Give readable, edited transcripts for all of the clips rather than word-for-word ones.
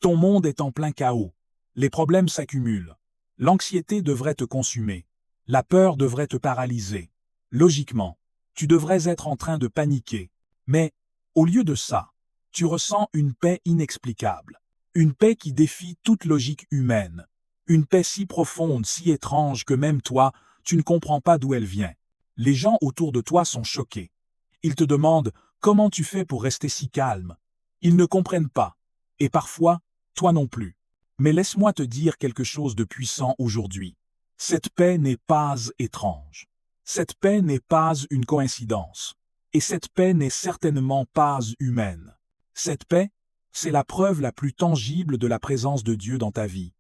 Ton monde est en plein chaos. Les problèmes s'accumulent. L'anxiété devrait te consumer. La peur devrait te paralyser. Logiquement, tu devrais être en train de paniquer. Mais, au lieu de ça, tu ressens une paix inexplicable. Une paix qui défie toute logique humaine. Une paix si profonde, si étrange que même toi, tu ne comprends pas d'où elle vient. Les gens autour de toi sont choqués. Ils te demandent comment tu fais pour rester si calme. Ils ne comprennent pas. Et parfois, toi non plus. Mais laisse-moi te dire quelque chose de puissant aujourd'hui. Cette paix n'est pas étrange. Cette paix n'est pas une coïncidence. Et cette paix n'est certainement pas humaine. Cette paix, c'est la preuve la plus tangible de la présence de Dieu dans ta vie.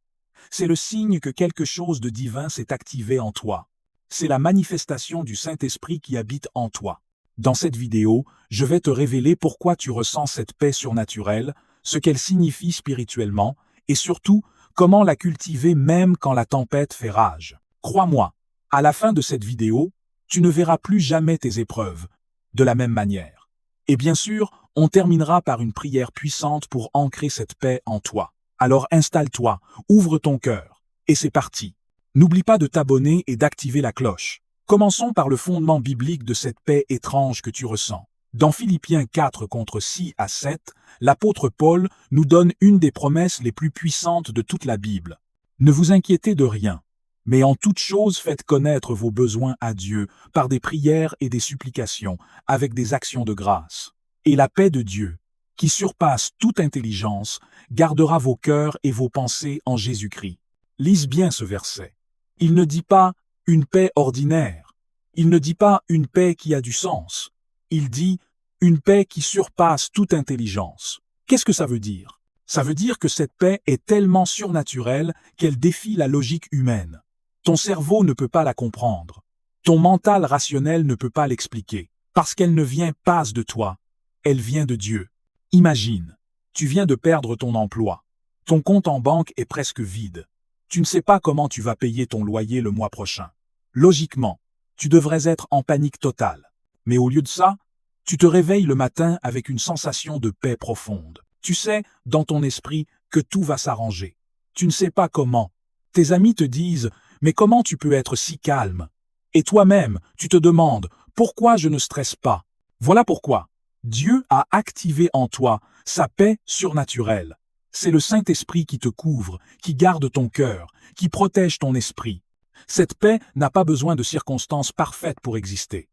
C'est le signe que quelque chose de divin s'est activé en toi. C'est la manifestation du Saint-Esprit qui habite en toi. Dans cette vidéo, je vais te révéler pourquoi tu ressens cette paix surnaturelle, ce qu'elle signifie spirituellement, et surtout, comment la cultiver même quand la tempête fait rage. Crois-moi, à la fin de cette vidéo, tu ne verras plus jamais tes épreuves de la même manière. Et bien sûr, on terminera par une prière puissante pour ancrer cette paix en toi. Alors installe-toi, ouvre ton cœur, et c'est parti. N'oublie pas de t'abonner et d'activer la cloche. Commençons par le fondement biblique de cette paix étrange que tu ressens. Dans Philippiens 4 contre 6 à 7, l'apôtre Paul nous donne une des promesses les plus puissantes de toute la Bible. Ne vous inquiétez de rien, mais en toute chose faites connaître vos besoins à Dieu par des prières et des supplications, avec des actions de grâce. Et la paix de Dieu, qui surpasse toute intelligence, gardera vos cœurs et vos pensées en Jésus-Christ. Lise bien ce verset. Il ne dit pas « une paix ordinaire ». Il ne dit pas « une paix qui a du sens ». Il dit « une paix qui surpasse toute intelligence ». Qu'est-ce que ça veut dire? Ça veut dire que cette paix est tellement surnaturelle qu'elle défie la logique humaine. Ton cerveau ne peut pas la comprendre. Ton mental rationnel ne peut pas l'expliquer. Parce qu'elle ne vient pas de toi. Elle vient de Dieu. Imagine, tu viens de perdre ton emploi. Ton compte en banque est presque vide. Tu ne sais pas comment tu vas payer ton loyer le mois prochain. Logiquement, tu devrais être en panique totale. Mais au lieu de ça, tu te réveilles le matin avec une sensation de paix profonde. Tu sais, dans ton esprit, que tout va s'arranger. Tu ne sais pas comment. Tes amis te disent « Mais comment tu peux être si calme ?» Et toi-même, tu te demandes « Pourquoi je ne stresse pas ?» Voilà pourquoi Dieu a activé en toi sa paix surnaturelle. C'est le Saint-Esprit qui te couvre, qui garde ton cœur, qui protège ton esprit. Cette paix n'a pas besoin de circonstances parfaites pour exister.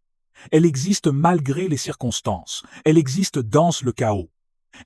Elle existe malgré les circonstances. Elle existe dans le chaos.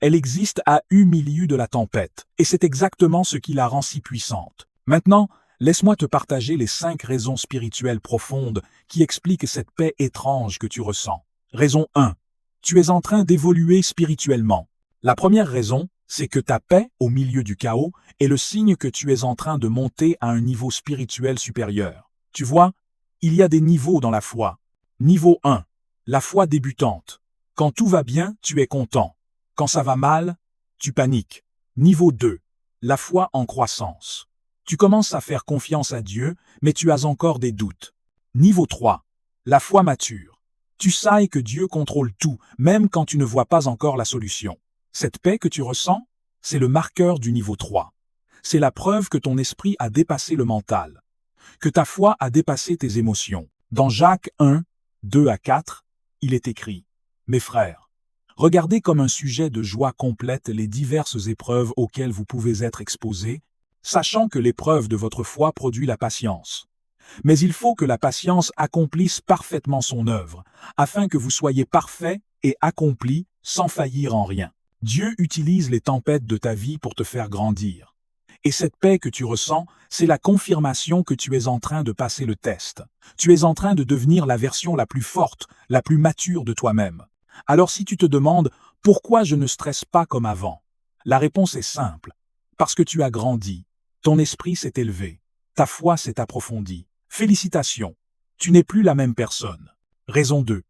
Elle existe à milieu de la tempête. Et c'est exactement ce qui la rend si puissante. Maintenant, laisse-moi te partager les 5 raisons spirituelles profondes qui expliquent cette paix étrange que tu ressens. Raison 1. Tu es en train d'évoluer spirituellement. La première raison, c'est que ta paix, au milieu du chaos, est le signe que tu es en train de monter à un niveau spirituel supérieur. Tu vois, il y a des niveaux dans la foi. Niveau 1, la foi débutante. Quand tout va bien, tu es content. Quand ça va mal, tu paniques. Niveau 2, la foi en croissance. Tu commences à faire confiance à Dieu, mais tu as encore des doutes. Niveau 3, la foi mature. Tu sais que Dieu contrôle tout, même quand tu ne vois pas encore la solution. Cette paix que tu ressens, c'est le marqueur du niveau 3. C'est la preuve que ton esprit a dépassé le mental, que ta foi a dépassé tes émotions. Dans Jacques 1, 2 à 4, il est écrit « Mes frères, regardez comme un sujet de joie complète les diverses épreuves auxquelles vous pouvez être exposés, sachant que l'épreuve de votre foi produit la patience. Mais il faut que la patience accomplisse parfaitement son œuvre, afin que vous soyez parfaits et accomplis sans faillir en rien. » Dieu utilise les tempêtes de ta vie pour te faire grandir. Et cette paix que tu ressens, c'est la confirmation que tu es en train de passer le test. Tu es en train de devenir la version la plus forte, la plus mature de toi-même. Alors si tu te demandes « Pourquoi je ne stresse pas comme avant ?» La réponse est simple. Parce que tu as grandi. Ton esprit s'est élevé. Ta foi s'est approfondie. Félicitations. Tu n'es plus la même personne. Raison 2.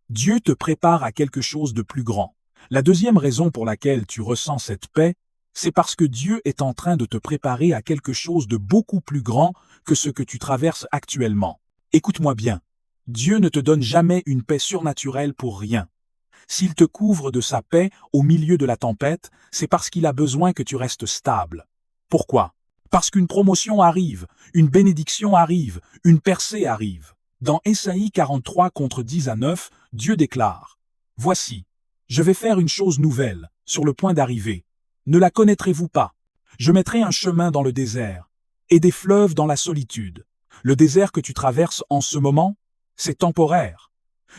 Dieu te prépare à quelque chose de plus grand. La deuxième raison pour laquelle tu ressens cette paix, c'est parce que Dieu est en train de te préparer à quelque chose de beaucoup plus grand que ce que tu traverses actuellement. Écoute-moi bien, Dieu ne te donne jamais une paix surnaturelle pour rien. S'il te couvre de sa paix au milieu de la tempête, c'est parce qu'il a besoin que tu restes stable. Pourquoi? Parce qu'une promotion arrive, une bénédiction arrive, une percée arrive. Dans Ésaïe 43 contre 10 à 9, Dieu déclare: « Voici, je vais faire une chose nouvelle, sur le point d'arriver. Ne la connaîtrez-vous pas? Je mettrai un chemin dans le désert, et des fleuves dans la solitude. Le désert que tu traverses en ce moment, c'est temporaire.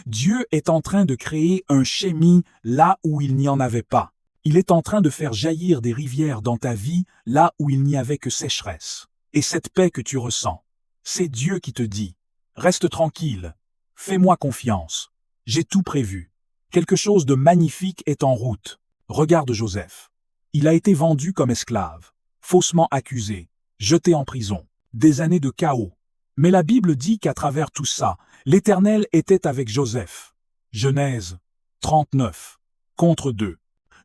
Dieu est en train de créer un chémi là où il n'y en avait pas. Il est en train de faire jaillir des rivières dans ta vie là où il n'y avait que sécheresse. Et cette paix que tu ressens, c'est Dieu qui te dit: reste tranquille, fais-moi confiance, j'ai tout prévu. Quelque chose de magnifique est en route. Regarde Joseph. Il a été vendu comme esclave, faussement accusé, jeté en prison, des années de chaos. Mais la Bible dit qu'à travers tout ça, l'Éternel était avec Joseph. Genèse 39, contre 2.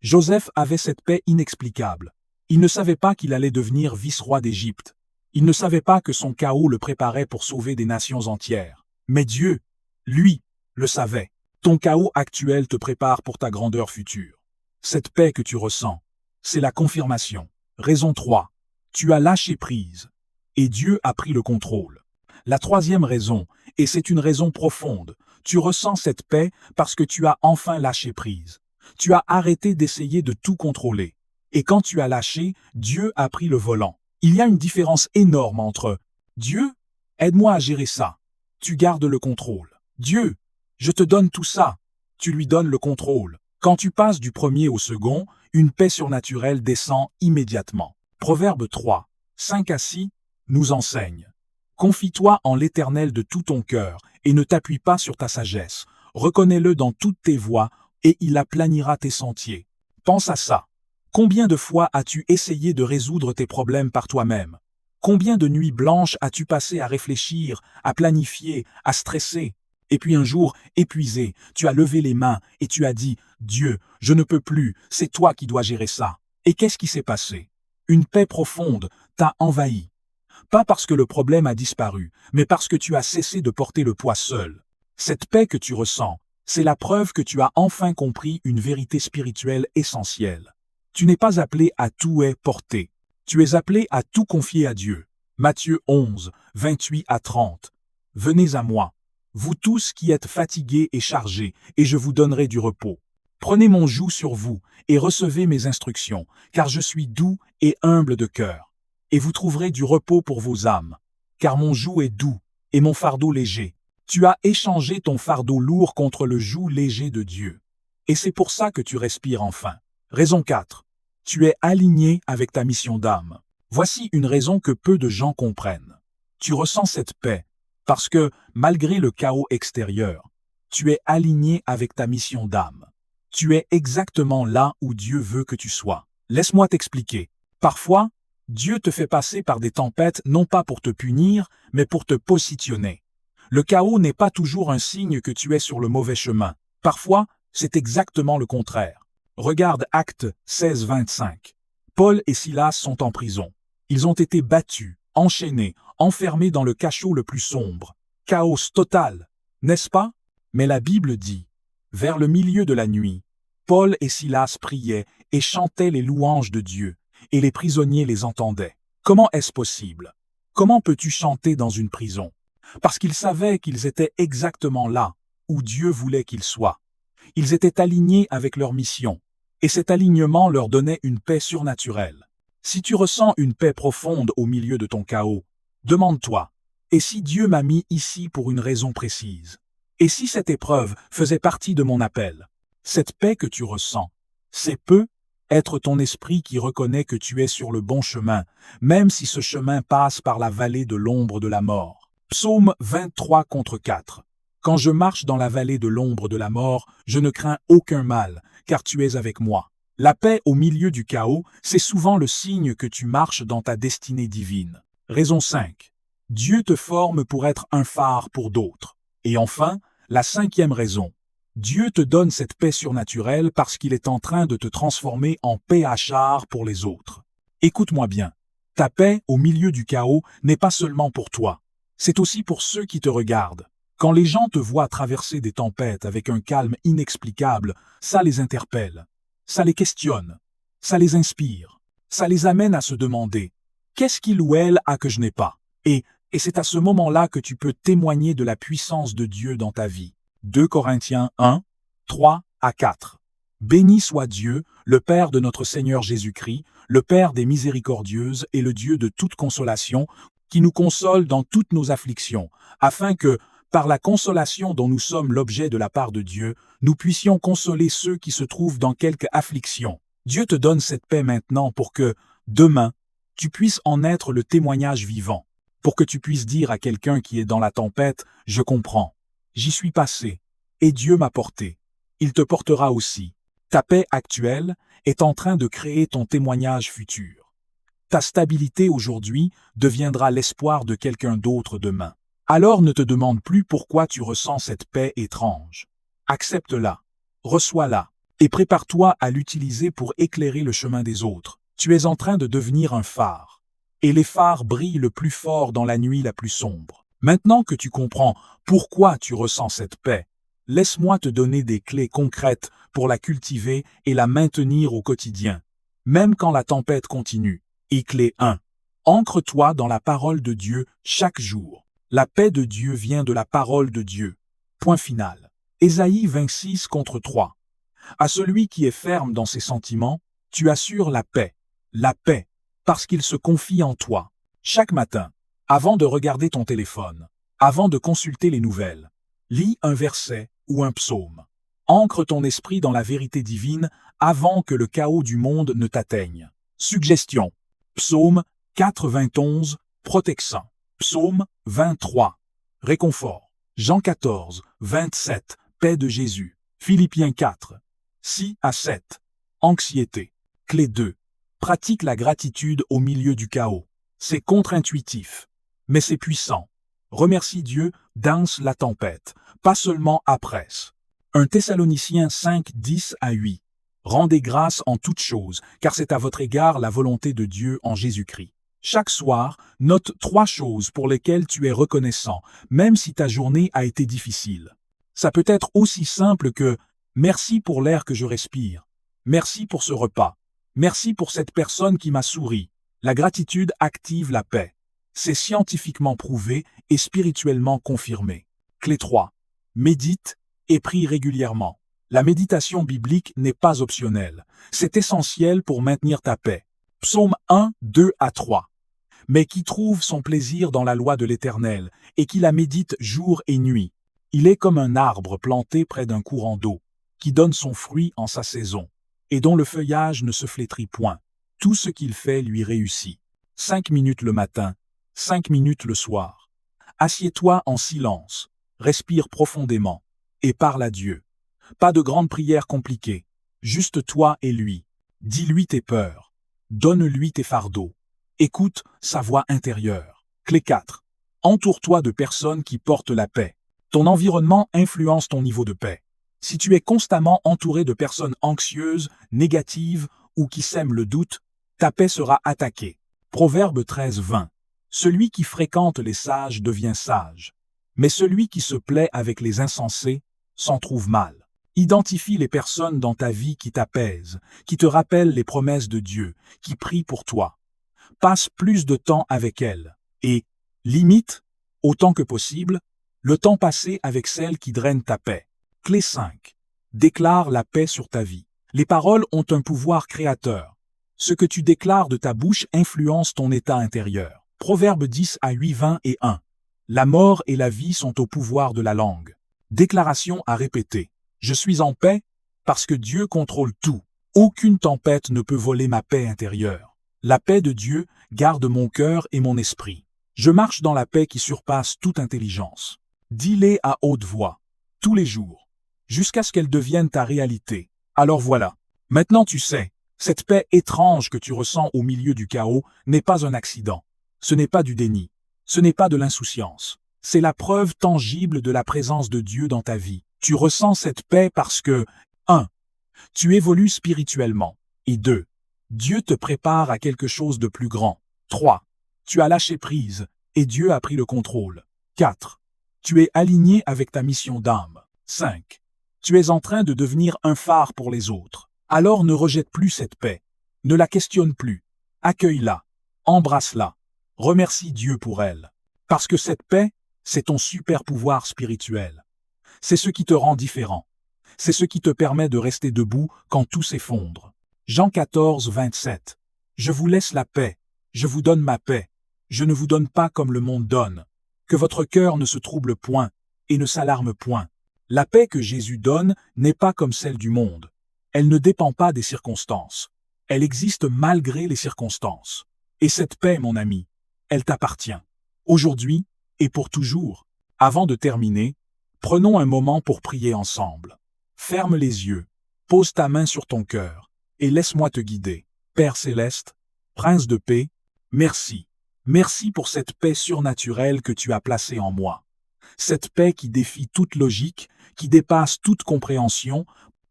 Joseph avait cette paix inexplicable. Il ne savait pas qu'il allait devenir vice-roi d'Égypte. Il ne savait pas que son chaos le préparait pour sauver des nations entières. Mais Dieu, lui, le savait. Ton chaos actuel te prépare pour ta grandeur future. Cette paix que tu ressens, c'est la confirmation. Raison 3. Tu as lâché prise. Et Dieu a pris le contrôle. La troisième raison, et c'est une raison profonde, tu ressens cette paix parce que tu as enfin lâché prise. Tu as arrêté d'essayer de tout contrôler. Et quand tu as lâché, Dieu a pris le volant. Il y a une différence énorme entre « Dieu, aide-moi à gérer ça », tu gardes le contrôle. « Dieu, je te donne tout ça », tu lui donnes le contrôle. Quand tu passes du premier au second, une paix surnaturelle descend immédiatement. Proverbe 3, 5 à 6 nous enseigne: « Confie-toi en l'Éternel de tout ton cœur et ne t'appuie pas sur ta sagesse. Reconnais-le dans toutes tes voies et il aplanira tes sentiers. » Pense à ça. Combien de fois as-tu essayé de résoudre tes problèmes par toi-même? Combien de nuits blanches as-tu passé à réfléchir, à planifier, à stresser? Et puis un jour, épuisé, tu as levé les mains et tu as dit « Dieu, je ne peux plus, c'est toi qui dois gérer ça. » Et qu'est-ce qui s'est passé? Une paix profonde t'a envahi. Pas parce que le problème a disparu, mais parce que tu as cessé de porter le poids seul. Cette paix que tu ressens, c'est la preuve que tu as enfin compris une vérité spirituelle essentielle. Tu n'es pas appelé à tout porter. Tu es appelé à tout confier à Dieu. Matthieu 11, 28 à 30. Venez à moi, vous tous qui êtes fatigués et chargés, et je vous donnerai du repos. Prenez mon joug sur vous et recevez mes instructions, car je suis doux et humble de cœur. Et vous trouverez du repos pour vos âmes, car mon joug est doux et mon fardeau léger. Tu as échangé ton fardeau lourd contre le joug léger de Dieu. Et c'est pour ça que tu respires enfin. Raison 4. Tu es aligné avec ta mission d'âme. Voici une raison que peu de gens comprennent. Tu ressens cette paix parce que, malgré le chaos extérieur, tu es aligné avec ta mission d'âme. Tu es exactement là où Dieu veut que tu sois. Laisse-moi t'expliquer. Parfois, Dieu te fait passer par des tempêtes non pas pour te punir, mais pour te positionner. Le chaos n'est pas toujours un signe que tu es sur le mauvais chemin. Parfois, c'est exactement le contraire. Regarde Actes 16, 25. Paul et Silas sont en prison. Ils ont été battus, enchaînés, enfermés dans le cachot le plus sombre. Chaos total, n'est-ce pas? Mais la Bible dit: vers le milieu de la nuit, Paul et Silas priaient et chantaient les louanges de Dieu, et les prisonniers les entendaient. Comment est-ce possible? Comment peux-tu chanter dans une prison? Parce qu'ils savaient qu'ils étaient exactement là où Dieu voulait qu'ils soient. Ils étaient alignés avec leur mission, et cet alignement leur donnait une paix surnaturelle. Si tu ressens une paix profonde au milieu de ton chaos, demande-toi: et si Dieu m'a mis ici pour une raison précise? Et si cette épreuve faisait partie de mon appel? Cette paix que tu ressens, c'est être ton esprit qui reconnaît que tu es sur le bon chemin, même si ce chemin passe par la vallée de l'ombre de la mort. Psaume 23 contre 4. Quand je marche dans la vallée de l'ombre de la mort, je ne crains aucun mal, car tu es avec moi. La paix au milieu du chaos, c'est souvent le signe que tu marches dans ta destinée divine. Raison 5. Dieu te forme pour être un phare pour d'autres. Et enfin, la cinquième raison. Dieu te donne cette paix surnaturelle parce qu'il est en train de te transformer en paix à char pour les autres. Écoute-moi bien. Ta paix au milieu du chaos n'est pas seulement pour toi. C'est aussi pour ceux qui te regardent. Quand les gens te voient traverser des tempêtes avec un calme inexplicable, ça les interpelle, ça les questionne, ça les inspire, ça les amène à se demander « Qu'est-ce qu'il ou elle a que je n'ai pas ?» Et c'est à ce moment-là que tu peux témoigner de la puissance de Dieu dans ta vie. 2 Corinthiens 1, 3 à 4. Béni soit Dieu, le Père de notre Seigneur Jésus-Christ, le Père des miséricordieuses et le Dieu de toute consolation, qui nous console dans toutes nos afflictions, afin que, par la consolation dont nous sommes l'objet de la part de Dieu, nous puissions consoler ceux qui se trouvent dans quelque affliction. Dieu te donne cette paix maintenant pour que, demain, tu puisses en être le témoignage vivant, pour que tu puisses dire à quelqu'un qui est dans la tempête « Je comprends, j'y suis passé, et Dieu m'a porté. Il te portera aussi. » Ta paix actuelle est en train de créer ton témoignage futur. Ta stabilité aujourd'hui deviendra l'espoir de quelqu'un d'autre demain. Alors ne te demande plus pourquoi tu ressens cette paix étrange. Accepte-la, reçois-la, et prépare-toi à l'utiliser pour éclairer le chemin des autres. Tu es en train de devenir un phare, et les phares brillent le plus fort dans la nuit la plus sombre. Maintenant que tu comprends pourquoi tu ressens cette paix, laisse-moi te donner des clés concrètes pour la cultiver et la maintenir au quotidien, même quand la tempête continue. Et clé 1. Ancre-toi dans la parole de Dieu chaque jour. La paix de Dieu vient de la parole de Dieu. Point final. Ésaïe 26:3. À celui qui est ferme dans ses sentiments, tu assures la paix, parce qu'il se confie en toi. Chaque matin, avant de regarder ton téléphone, avant de consulter les nouvelles, lis un verset ou un psaume. Ancre ton esprit dans la vérité divine avant que le chaos du monde ne t'atteigne. Suggestion. Psaume 91, protection. Psaume 23, réconfort. Jean 14, 27, paix de Jésus. Philippiens 4, 6 à 7, anxiété. Clé 2. Pratique la gratitude au milieu du chaos. C'est contre-intuitif, mais c'est puissant. Remercie Dieu, danse la tempête, pas seulement après. 1 Thessaloniciens 5, 10 à 8. Rendez grâce en toutes choses, car c'est à votre égard la volonté de Dieu en Jésus-Christ. Chaque soir, note 3 choses pour lesquelles tu es reconnaissant, même si ta journée a été difficile. Ça peut être aussi simple que « Merci pour l'air que je respire »,« Merci pour ce repas »,« Merci pour cette personne qui m'a souri ». La gratitude active la paix. C'est scientifiquement prouvé et spirituellement confirmé. Clé 3. Médite et prie régulièrement. La méditation biblique n'est pas optionnelle. C'est essentiel pour maintenir ta paix. Psaume 1, 2 à 3. Mais qui trouve son plaisir dans la loi de l'Éternel, et qui la médite jour et nuit. Il est comme un arbre planté près d'un courant d'eau, qui donne son fruit en sa saison, et dont le feuillage ne se flétrit point. Tout ce qu'il fait lui réussit. 5 minutes le matin, 5 minutes le soir. Assieds-toi en silence, respire profondément, et parle à Dieu. Pas de grandes prières compliquées, juste toi et lui. Dis-lui tes peurs. Donne-lui tes fardeaux. Écoute sa voix intérieure. Clé 4. Entoure-toi de personnes qui portent la paix. Ton environnement influence ton niveau de paix. Si tu es constamment entouré de personnes anxieuses, négatives ou qui sèment le doute, ta paix sera attaquée. Proverbe 13, 20. Celui qui fréquente les sages devient sage, mais celui qui se plaît avec les insensés s'en trouve mal. Identifie les personnes dans ta vie qui t'apaisent, qui te rappellent les promesses de Dieu, qui prient pour toi. Passe plus de temps avec elles et limite, autant que possible, le temps passé avec celles qui drainent ta paix. Clé 5. Déclare la paix sur ta vie. Les paroles ont un pouvoir créateur. Ce que tu déclares de ta bouche influence ton état intérieur. Proverbe 10 à 8, 20 et 1. La mort et la vie sont au pouvoir de la langue. Déclaration à répéter. Je suis en paix parce que Dieu contrôle tout. Aucune tempête ne peut voler ma paix intérieure. La paix de Dieu garde mon cœur et mon esprit. Je marche dans la paix qui surpasse toute intelligence. Dis-les à haute voix, tous les jours, jusqu'à ce qu'elle devienne ta réalité. Alors voilà, maintenant tu sais, cette paix étrange que tu ressens au milieu du chaos n'est pas un accident. Ce n'est pas du déni. Ce n'est pas de l'insouciance. C'est la preuve tangible de la présence de Dieu dans ta vie. Tu ressens cette paix parce que 1. Tu évolues spirituellement. Et 2. Dieu te prépare à quelque chose de plus grand. 3. Tu as lâché prise et Dieu a pris le contrôle. 4. Tu es aligné avec ta mission d'âme. 5. Tu es en train de devenir un phare pour les autres. Alors ne rejette plus cette paix. Ne la questionne plus. Accueille-la. Embrasse-la. Remercie Dieu pour elle. Parce que cette paix, c'est ton super pouvoir spirituel. C'est ce qui te rend différent. C'est ce qui te permet de rester debout quand tout s'effondre. Jean 14, 27. Je vous laisse la paix. Je vous donne ma paix. Je ne vous donne pas comme le monde donne. Que votre cœur ne se trouble point et ne s'alarme point. La paix que Jésus donne n'est pas comme celle du monde. Elle ne dépend pas des circonstances. Elle existe malgré les circonstances. Et cette paix, mon ami, elle t'appartient. Aujourd'hui et pour toujours. Avant de terminer, prenons un moment pour prier ensemble. Ferme les yeux, pose ta main sur ton cœur et laisse-moi te guider. Père céleste, Prince de paix, merci. Merci pour cette paix surnaturelle que tu as placée en moi. Cette paix qui défie toute logique, qui dépasse toute compréhension.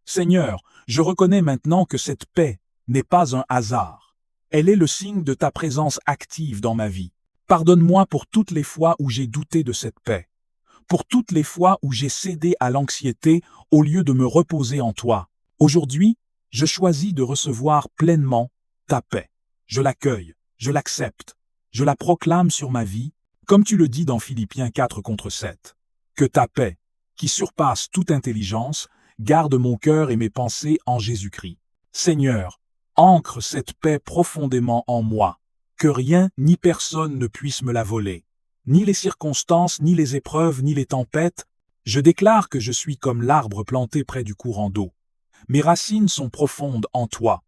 Seigneur, je reconnais maintenant que cette paix n'est pas un hasard. Elle est le signe de ta présence active dans ma vie. Pardonne-moi pour toutes les fois où j'ai douté de cette paix, pour toutes les fois où j'ai cédé à l'anxiété au lieu de me reposer en toi. Aujourd'hui, je choisis de recevoir pleinement ta paix. Je l'accueille, je l'accepte, je la proclame sur ma vie, comme tu le dis dans Philippiens 4:7. Que ta paix, qui surpasse toute intelligence, garde mon cœur et mes pensées en Jésus-Christ. Seigneur, ancre cette paix profondément en moi, que rien ni personne ne puisse me la voler. Ni les circonstances, ni les épreuves, ni les tempêtes. Je déclare que je suis comme l'arbre planté près du courant d'eau. Mes racines sont profondes en toi.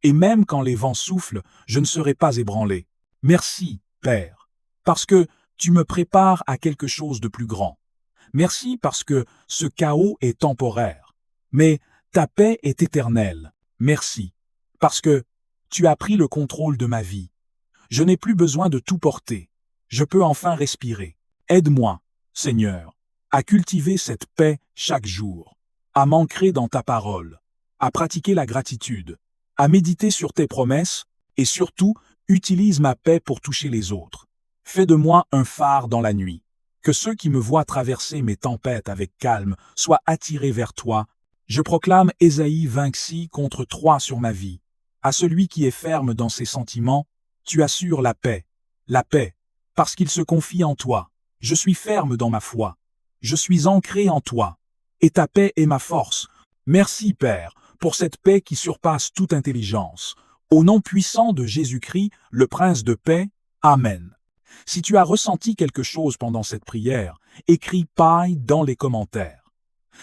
Et même quand les vents soufflent, je ne serai pas ébranlé. Merci, Père, parce que tu me prépares à quelque chose de plus grand. Merci parce que ce chaos est temporaire, mais ta paix est éternelle. Merci, parce que tu as pris le contrôle de ma vie. Je n'ai plus besoin de tout porter. Je peux enfin respirer. Aide-moi, Seigneur, à cultiver cette paix chaque jour, à m'ancrer dans ta parole, à pratiquer la gratitude, à méditer sur tes promesses et surtout, utilise ma paix pour toucher les autres. Fais de moi un phare dans la nuit. Que ceux qui me voient traverser mes tempêtes avec calme soient attirés vers toi. Je proclame Ésaïe 26:3 sur ma vie. À celui qui est ferme dans ses sentiments, tu assures la paix, parce qu'il se confie en toi. Je suis ferme dans ma foi. Je suis ancré en toi. Et ta paix est ma force. Merci, Père, pour cette paix qui surpasse toute intelligence. Au nom puissant de Jésus-Christ, le Prince de paix, Amen. Si tu as ressenti quelque chose pendant cette prière, écris paille dans les commentaires.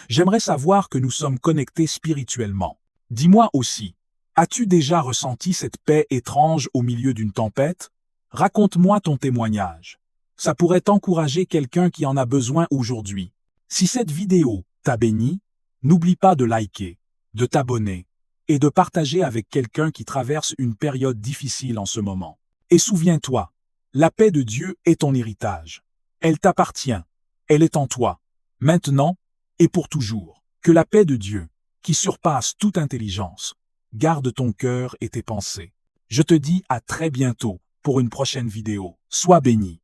J'aimerais savoir que nous sommes connectés spirituellement. Dis-moi aussi, as-tu déjà ressenti cette paix étrange au milieu d'une tempête? Raconte-moi ton témoignage. Ça pourrait encourager quelqu'un qui en a besoin aujourd'hui. Si cette vidéo t'a béni, n'oublie pas de liker, de t'abonner et de partager avec quelqu'un qui traverse une période difficile en ce moment. Et souviens-toi, la paix de Dieu est ton héritage. Elle t'appartient. Elle est en toi, maintenant et pour toujours. Que la paix de Dieu, qui surpasse toute intelligence, garde ton cœur et tes pensées. Je te dis à très bientôt pour une prochaine vidéo. Sois béni.